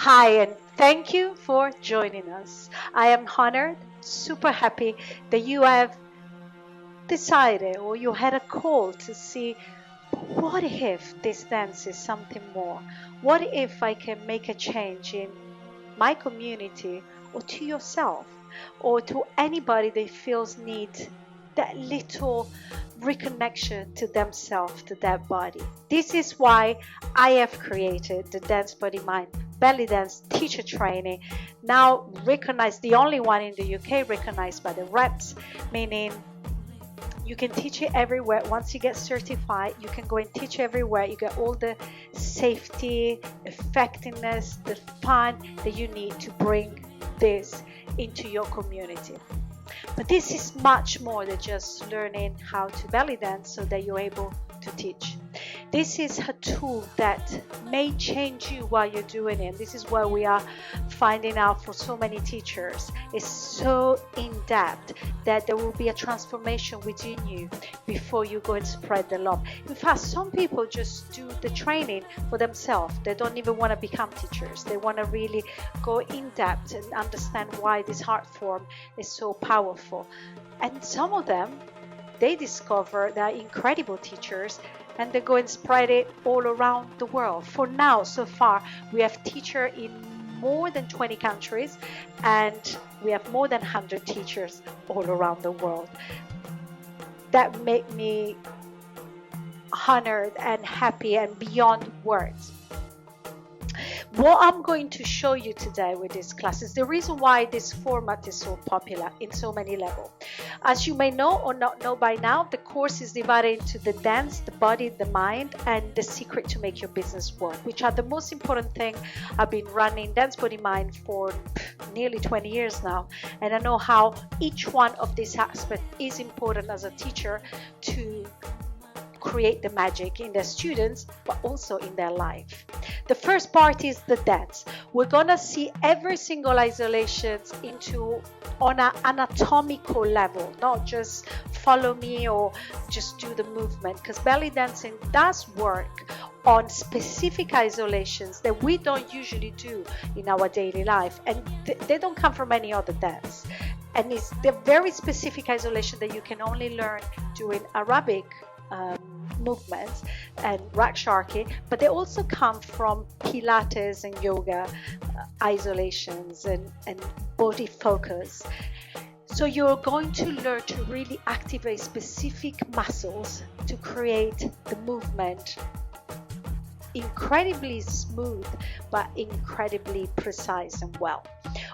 Hi, and thank you for joining us. I am honored, super happy that you have decided or you had a call to see what if this dance is something more? What if I can make a change in my community or to yourself or to anybody that feels need that little reconnection to themselves, to their body. This is why I have created the Dance Body Mind Belly Dance Teacher Training, now recognized, the only one in the UK recognized by the reps, meaning you can teach it everywhere. Once you get certified, you can go and teach everywhere. You get all the safety, effectiveness, the fun that you need to bring this into your community. But this is much more than just learning how to belly dance so that you're able to teach. This is a tool that may change you while you're doing it. This is what we are finding out for so many teachers. It's so in-depth that there will be a transformation within you before you go and spread the love. In fact, some people just do the training for themselves. They don't even want to become teachers. They want to really go in-depth and understand why this art form is so powerful. And some of them, they discover they're incredible teachers and they go and spread it all around the world. For now, so far, we have teachers in more than 20 countries and we have more than 100 teachers all around the world. That make me honored and happy and beyond words. What I'm going to show you today with this class is the reason why this format is so popular in so many levels. As you may know or not know by now, the course is divided into the dance, the body, the mind, and the secret to make your business work, which are the most important thing. I've been running Dance Body Mind for nearly 20 years now, and I know how each one of these aspects is important as a teacher to create the magic in their students, but also in their life. The first part is the dance. We're gonna see every single isolations on an anatomical level, not just follow me or just do the movement, because belly dancing does work on specific isolations that we don't usually do in our daily life, and they don't come from any other dance. And it's the very specific isolation that you can only learn doing aerobic movements and Rakshaki, but they also come from Pilates and yoga isolations and body focus. So you're going to learn to really activate specific muscles to create the movement incredibly smooth but incredibly precise and well.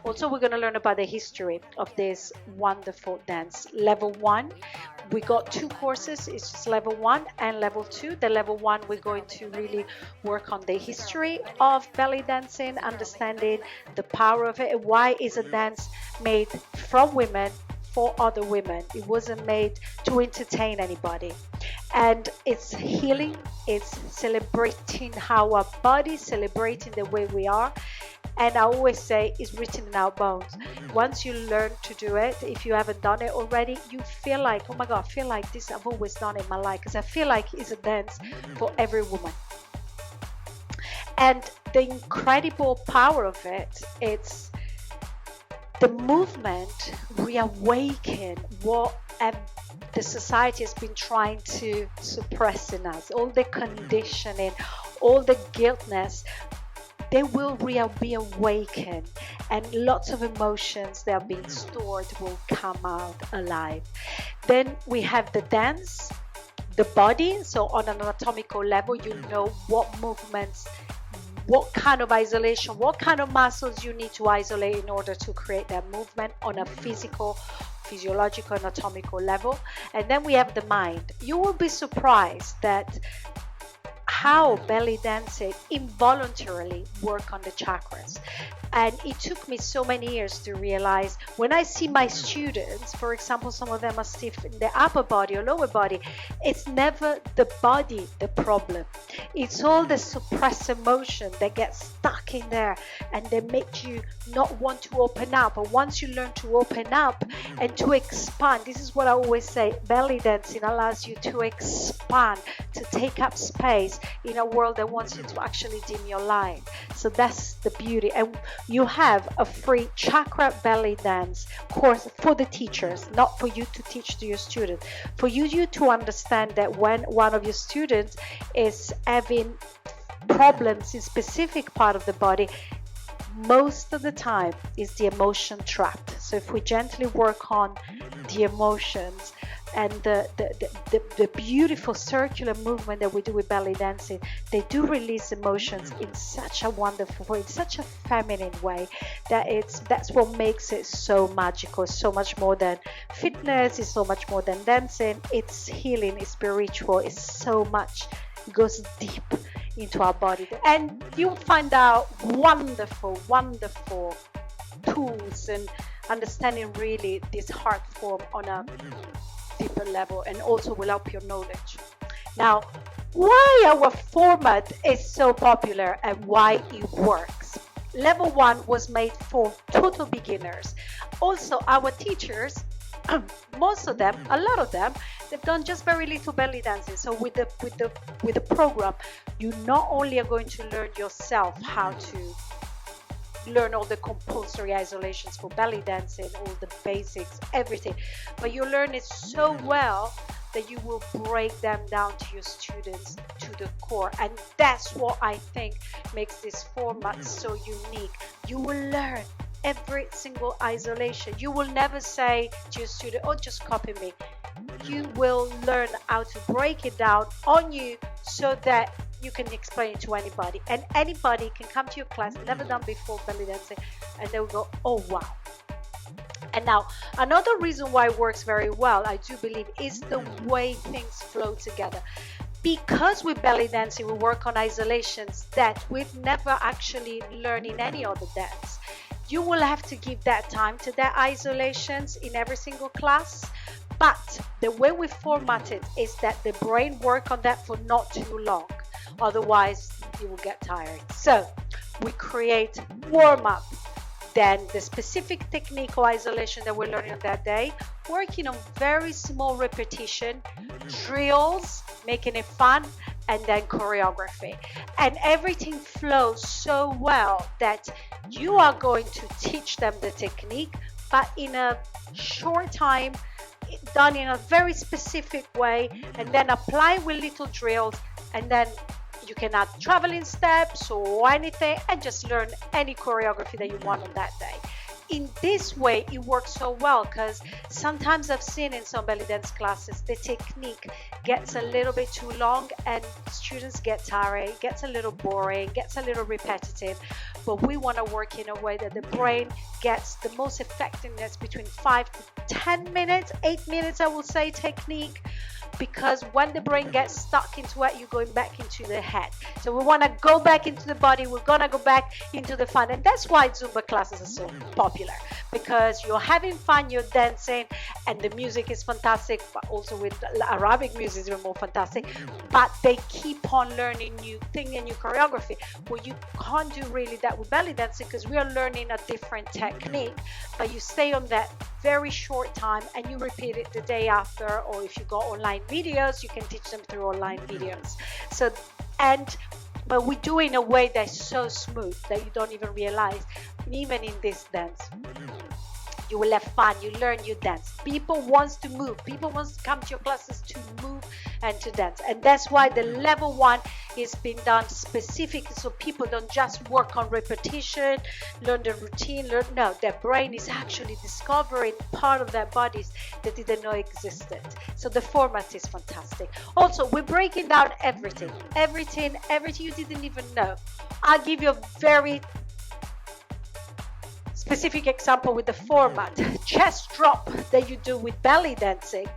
Also, we're going to learn about the history of this wonderful dance. Level 1, we got 2 courses. It's just level 1 and level 2. The level 1, we're going to really work on the history of belly dancing, understanding the power of it, and why is a dance made from women for other women. It wasn't made to entertain anybody. And it's healing, it's celebrating our body, celebrating the way we are. And I always say it's written in our bones. Once you learn to do it, if you haven't done it already, you feel like, oh my God, I feel like this I've always done in my life, because I feel like it's a dance for every woman. And the incredible power of it, it's the movement reawaken what the society has been trying to suppress in us, all the conditioning, all the guiltness. They will be awakened, and lots of emotions that are being stored will come out alive. Then we have the dance, the body. So on an anatomical level, you know what movements, what kind of isolation, what kind of muscles you need to isolate in order to create that movement on a physiological, anatomical level. And then we have the mind. You will be surprised that how belly dancing involuntarily work on the chakras. And it took me so many years to realize when I see my students, for example, some of them are stiff in the upper body or lower body, it's never the body the problem. It's all the suppressed emotion that gets stuck in there and they make you not want to open up. But once you learn to open up and to expand, this is what I always say, belly dancing allows you to expand, to take up space in a world that wants you to actually dim your light. So that's the beauty. And you have a free chakra belly dance course for the teachers, not for you to teach to your students, for you to understand that when one of your students is having problems in specific part of the body, most of the time is the emotion trapped. So if we gently work on the emotions and the beautiful circular movement that we do with belly dancing, they do release emotions in such a wonderful way, in such a feminine way, that's what makes it so magical. It's so much more than fitness, it's so much more than dancing, it's healing, it's spiritual, it's so much, it goes deep into our body. And you'll find out wonderful tools and understanding really this heart form on a deeper level, and also will help your knowledge. Now, why our format is so popular and why it works. Level 1 was made for total beginners. Also, our teachers, most of them, a lot of them, they've done just very little belly dancing. So with the program, you not only are going to learn yourself how to learn all the compulsory isolations for belly dancing, all the basics, everything, but you learn it so well that you will break them down to your students to the core. And that's what I think makes this format so unique. You will learn every single isolation. You will never say to your student, oh, just copy me. You will learn how to break it down on you so that you can explain it to anybody, and anybody can come to your class, never done before belly dancing, and they will go, oh wow. And now another reason why it works very well, I do believe, is the way things flow together. Because with belly dancing we work on isolations that we've never actually learned in any other dance. You will have to give that time to their isolations in every single class. But the way we format it is that the brain work on that for not too long. Otherwise, you will get tired. So we create warm-up, then the specific technique or isolation that we're learning on that day, working on very small repetition, drills, making it fun, and then choreography. And everything flows so well that you are going to teach them the technique, but in a short time, done in a very specific way, and then apply with little drills, and then you can add traveling steps or anything and just learn any choreography that you want on that day. In this way, it works so well because sometimes I've seen in some belly dance classes the technique gets a little bit too long and students get tired, it gets a little boring, gets a little repetitive. But we want to work in a way that the brain gets the most effectiveness between 5 to 10 minutes, 8 minutes, I will say, technique. Because when the brain gets stuck into it, you're going back into the head. So we want to go back into the body. We're going to go back into the fun. And that's why Zumba classes are so popular. Because you're having fun, you're dancing, and the music is fantastic. But also with Arabic music, it's more fantastic. But they keep on learning new thing and new choreography. Well, you can't do really that with belly dancing because we are learning a different technique. But you stay on that very short time and you repeat it the day after, or if you got online videos, you can teach them through online videos. So, but we do it in a way that's so smooth that you don't even realize. Even in this dance, you will have fun, you learn, you dance. People wants to move, people wants to come to your classes to move and to dance. And that's why the level 1 is being done specifically so people don't just work on repetition, learn the routine, no, their brain is actually discovering part of their bodies that didn't know existed. So the format is fantastic. Also, we're breaking down everything you didn't even know. I'll give you a very specific example with the format. Chest drop that you do with belly dancing,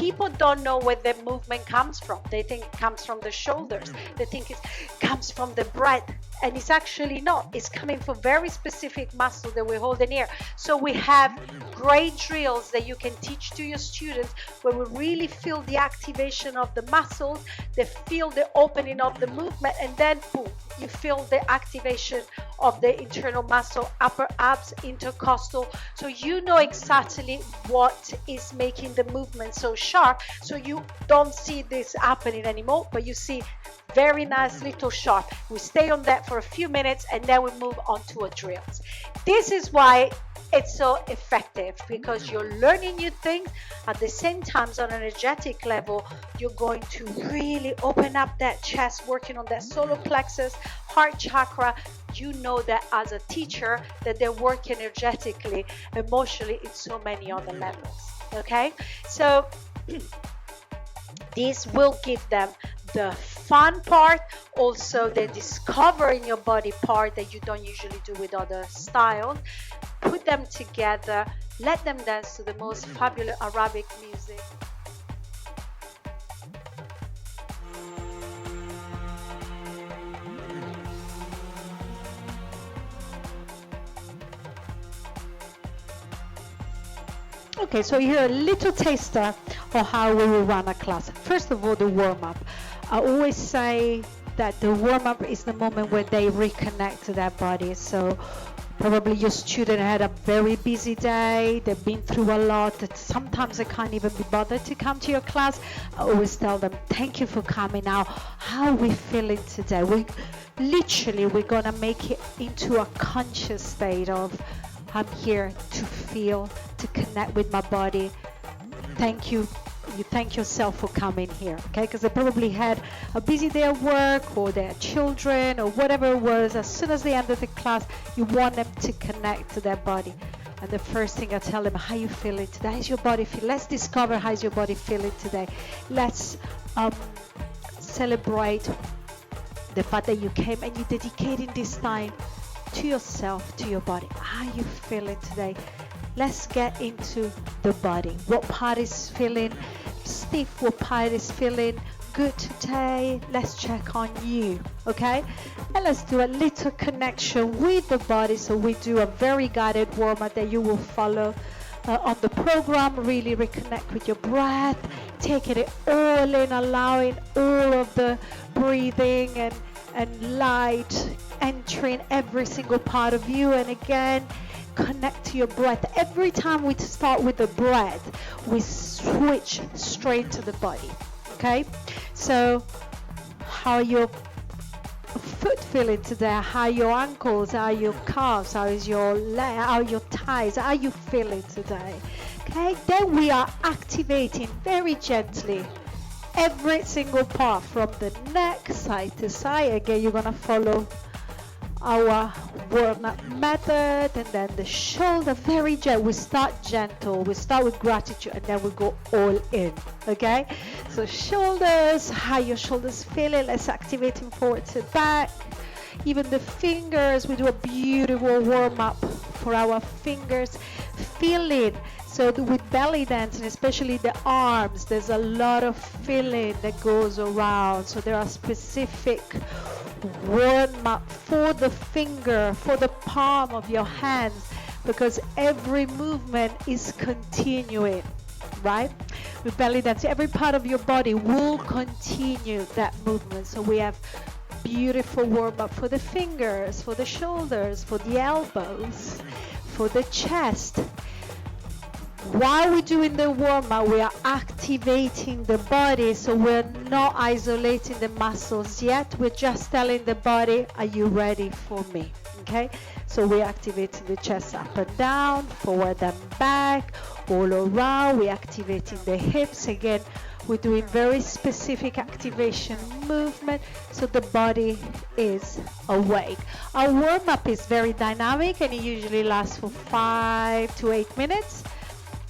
people don't know where the movement comes from. They think it comes from the shoulders. They think it comes from the breath. And it's actually not. It's coming from very specific muscle that we hold in here. So we have great drills that you can teach to your students where we really feel the activation of the muscles, they feel the opening of the movement, and then boom, you feel the activation of the internal muscle, upper abs, intercostal. So you know exactly what is making the movement so sharp. So you don't see this happening anymore, but you see very nice little sharp. We stay on that for a few minutes and then we move on to our drills. This is why it's so effective, because you're learning new things at the same time. On an energetic level, you're going to really open up that chest, working on that solar plexus, heart chakra. You know that as a teacher that they work energetically, emotionally in so many other levels. Okay, so this will give them the fun part, also the discovering your body part that you don't usually do with other styles. Put them together, let them dance to the most fabulous Arabic music. Okay, so here a little taster of how we will run a class. First of all, the warm-up. I always say that the warm-up is the moment where they reconnect to their body. So probably your student had a very busy day, they've been through a lot, that sometimes they can't even be bothered to come to your class. I always tell them, thank you for coming now. How are we feeling today? We're gonna make it into a conscious state of, I'm here to feel, to connect with my body. Thank you. You thank yourself for coming here, okay? Because they probably had a busy day at work, or their children, or whatever it was. As soon as they enter the class, you want them to connect to their body. And the first thing I tell them, how you feeling today? How's your body feel? Let's discover how's your body feeling today. Let's celebrate the fact that you came and you're dedicating this time to yourself, to your body. How you feeling today? Let's get into the body. What part is feeling stiff? What part is feeling good today? Let's check on you, okay? And let's do a little connection with the body. So we do a very guided warm-up that you will follow on the program. Really reconnect with your breath, taking it all in, allowing all of the breathing and light entering every single part of you. And again, connect to your breath. Every time we start with the breath, we switch straight to the body. Okay, so how your foot feeling today? How your ankles? How your calves? How is your leg? How your thighs? How you feeling today? Okay, then we are activating very gently every single part from the neck, side to side. Again, you're gonna follow our warm-up method, and then the shoulder, very gentle. We start gentle, we start with gratitude, and then we go all in. Okay, so shoulders, how your shoulders feeling? Let's activate them forward to back. Even the fingers, we do a beautiful warm-up for our fingers. Feeling, so with belly dance, and especially the arms, there's a lot of feeling that goes around. So there are specific warm up for the finger, for the palm of your hands, because every movement is continuing, right? With belly dance, every part of your body will continue that movement. So we have beautiful warm up for the fingers, for the shoulders, for the elbows, for the chest. While we're doing the warm-up, we are activating the body, so we're not isolating the muscles yet. We're just telling the body, are you ready for me? Okay, so we're activating the chest up and down, forward and back, all around. We're activating the hips. Again, we're doing very specific activation movement, so the body is awake. Our warm-up is very dynamic, and it usually lasts for 5 to 8 minutes.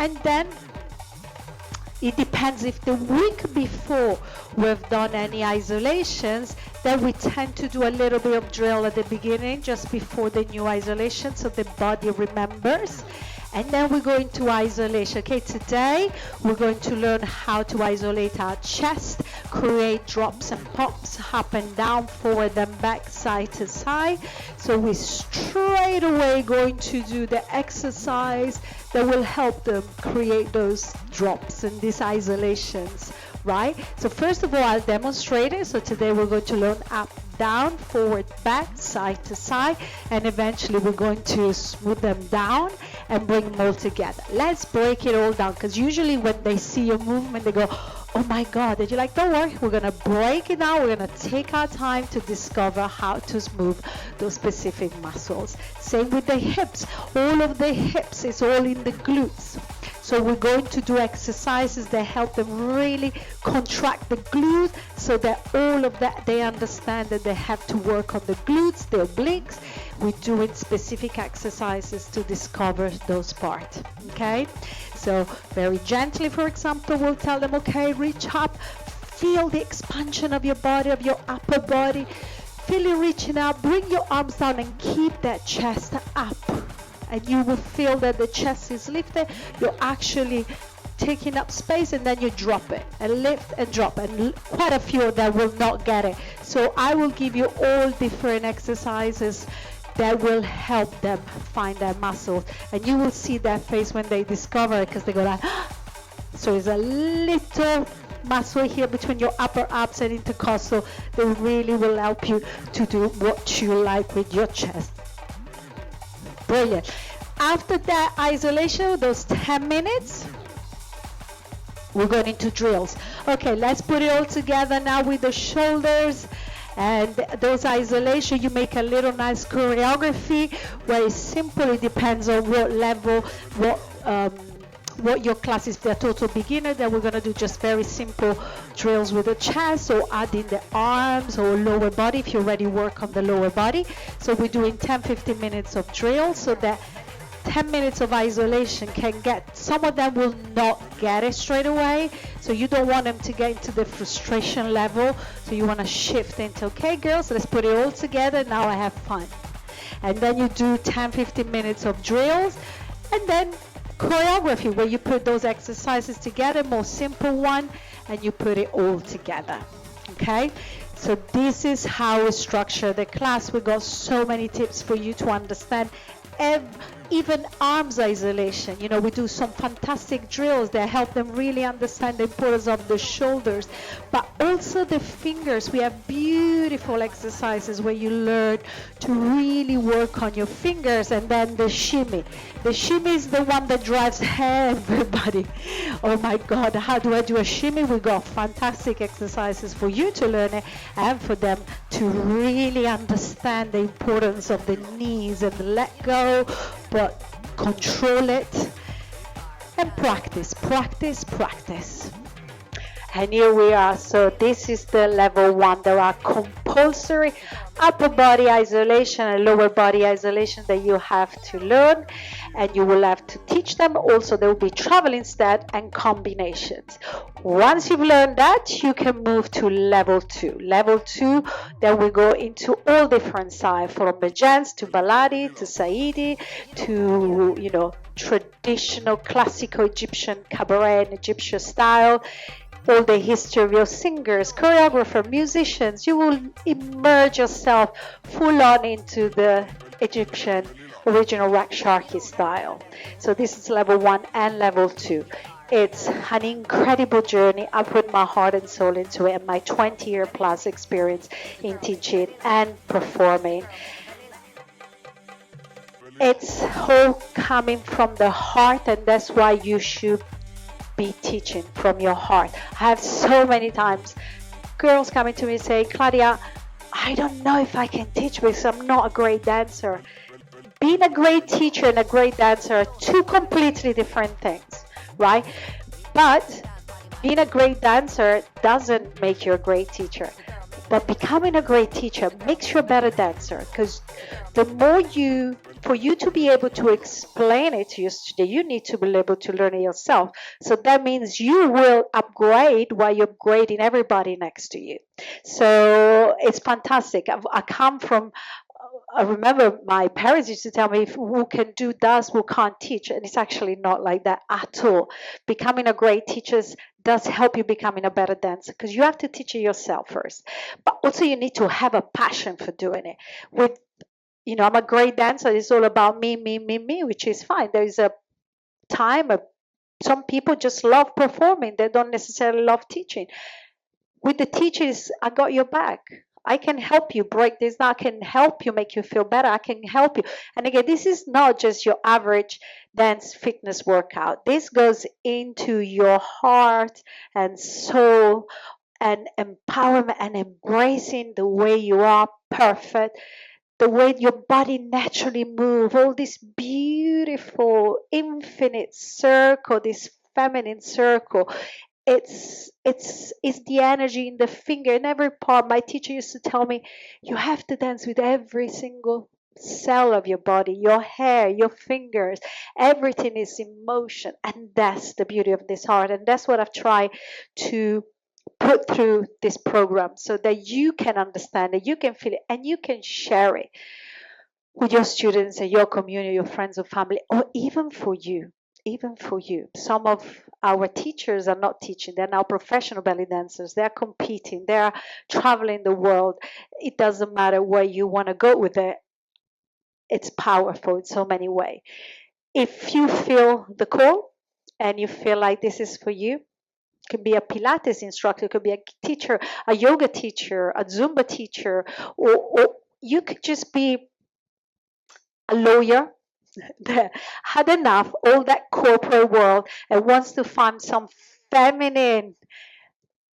And then it depends if the week before we've done any isolations, then we tend to do a little bit of drill at the beginning, just before the new isolation, so the body remembers. And then we go into isolation. Okay, today we're going to learn how to isolate our chest, create drops and pops up and down, forward and back, side to side. So we're straight away going to do the exercise that will help them create those drops and these isolations, right? So first of all, I'll demonstrate it. So today we're going to learn up, down, forward, back, side to side, and eventually we're going to smooth them down and bring them all together. Let's break it all down, because usually when they see your movement, they go, oh my God. And you're like, don't worry, we're going to break it down. We're going to take our time to discover how to smooth those specific muscles. Same with the hips. All of the hips is all in the glutes. So we're going to do exercises that help them really contract the glutes, so that all of that, they understand that they have to work on the glutes, the obliques. We're doing specific exercises to discover those parts, okay? So very gently, for example, we'll tell them, okay, reach up, feel the expansion of your body, of your upper body. Feel you reaching out, bring your arms down and keep that chest up. And you will feel that the chest is lifted. You're actually taking up space, and then you drop it and lift and drop, and quite a few of them will not get it. So I will give you all different exercises that will help them find their muscles, and you will see their face when they discover it, because they go like, ah! So it's a little muscle here between your upper abs and intercostal that really will help you to do what you like with your chest. Brilliant. After that isolation, those 10 minutes, we're going into drills. Okay, let's put it all together now with the shoulders and those isolation. You make a little nice choreography where it simply depends on what level, what your class is. For a total beginner, then we're going to do just very simple drills with the chest, or adding the arms or lower body if you already work on the lower body. So we're doing 10-15 minutes of drills, so that 10 minutes of isolation can get, some of them will not get it straight away, so you don't want them to get into the frustration level. So you want to shift into, okay girls, let's put it all together, now I have fun. And then you do 10-15 minutes of drills, and then choreography, where you put those exercises together, more simple one, and you put it all together. Okay, so this is how we structure the class. We got so many tips for you to understand. Even arms isolation, you know, we do some fantastic drills that help them really understand the importance of the shoulders, but also the fingers. We have beautiful exercises where you learn to really work on your fingers. And then the shimmy. The shimmy is the one that drives everybody. Oh my God, how do I do a shimmy? We got fantastic exercises for you to learn it, and for them to really understand the importance of the knees and let go, but control it, and practice, practice, practice. And here we are. So this is the level 1. There are compulsory upper body isolation and lower body isolation that you have to learn, and you will have to teach them. Also, there will be travel instead and combinations. Once you've learned that, you can move to level 2. Level 2, then we go into all different styles, from Bajans to Baladi to Saidi to, you know, traditional classical Egyptian cabaret and Egyptian style. All the history of your singers, choreographer, musicians. You will immerse yourself full on into the Egyptian original Raksharki style. So this is level 1 and level 2. It's an incredible journey. I put my heart and soul into it, and my 20-year plus experience in teaching and performing. It's all coming from the heart, and that's why you should be teaching from your heart. I have so many times girls coming to me and say, Claudia, I don't know if I can teach because I'm not a great dancer. Being a great teacher and a great dancer are two completely different things, right? But being a great dancer doesn't make you a great teacher. But becoming a great teacher makes you a better dancer, because the more for you to be able to explain it to your student, you need to be able to learn it yourself. So that means you will upgrade while you're grading everybody next to you. So it's fantastic. I come from I remember my parents used to tell me, who can do does, who can't teach. And it's actually not like that at all. Becoming a great teacher does help you becoming a better dancer, because you have to teach it yourself first. But also you need to have a passion for doing it. With, I'm a great dancer. It's all about me, me, me, me, which is fine. There is a time, some people just love performing. They don't necessarily love teaching. With the teachers, I got your back. I can help you break this down. I can help you make you feel better. I can help you. And again, this is not just your average dance fitness workout. This goes into your heart and soul and empowerment and embracing the way you are perfect, the way your body naturally moves, all this beautiful infinite circle, this feminine circle. It's the energy in the finger, in every part. My teacher used to tell me, you have to dance with every single cell of your body, your hair, your fingers, everything is in motion. And that's the beauty of this art. And that's what I've tried to put through this program, so that you can understand it, you can feel it, and you can share it with your students and your community, your friends or family, or even for you. Even for you. Some of our teachers are not teaching, they're now professional belly dancers, they're competing, they're traveling the world. It doesn't matter where you want to go with it, it's powerful in so many ways. If you feel the call and you feel like this is for you, it could be a Pilates instructor, it could be a teacher, a yoga teacher, a Zumba teacher, or you could just be a lawyer that had enough all that corporate world and wants to find some feminine,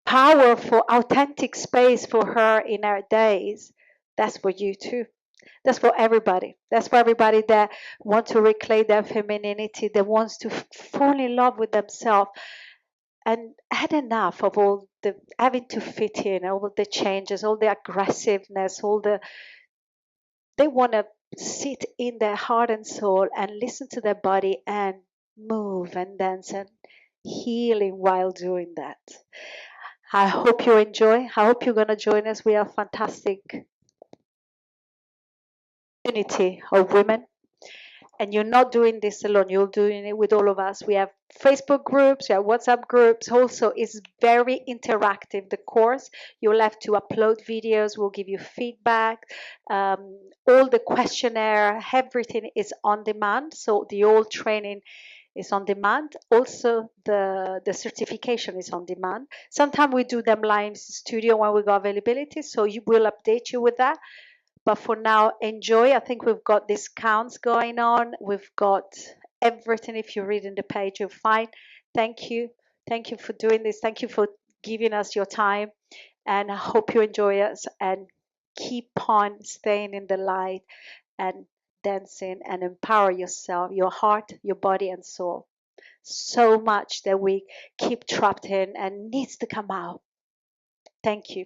powerful, authentic space for her in her days. That's for you too. That's for everybody. That's for everybody that wants to reclaim their femininity, that wants to fall in love with themselves and had enough of all the having to fit in, all the changes, all the aggressiveness, all the they want to sit in their heart and soul and listen to their body and move and dance and healing while doing that. I hope you enjoy. I hope you're going to join us. We are a fantastic community of women. And you're not doing this alone. You're doing it with all of us. We have Facebook groups, we have WhatsApp groups. Also, it's very interactive. The course, you'll have to upload videos. We'll give you feedback. All the questionnaire, everything is on demand. So the whole training is on demand. Also, the certification is on demand. Sometimes we do them live in studio when we got availability. So you will update you with that. But for now, enjoy. I think we've got discounts going on. We've got everything. If you're reading the page, you'll find. Thank you. Thank you for doing this. Thank you for giving us your time. And I hope you enjoy us and keep on staying in the light and dancing and empower yourself, your heart, your body, and soul. So much that we keep trapped in and needs to come out. Thank you.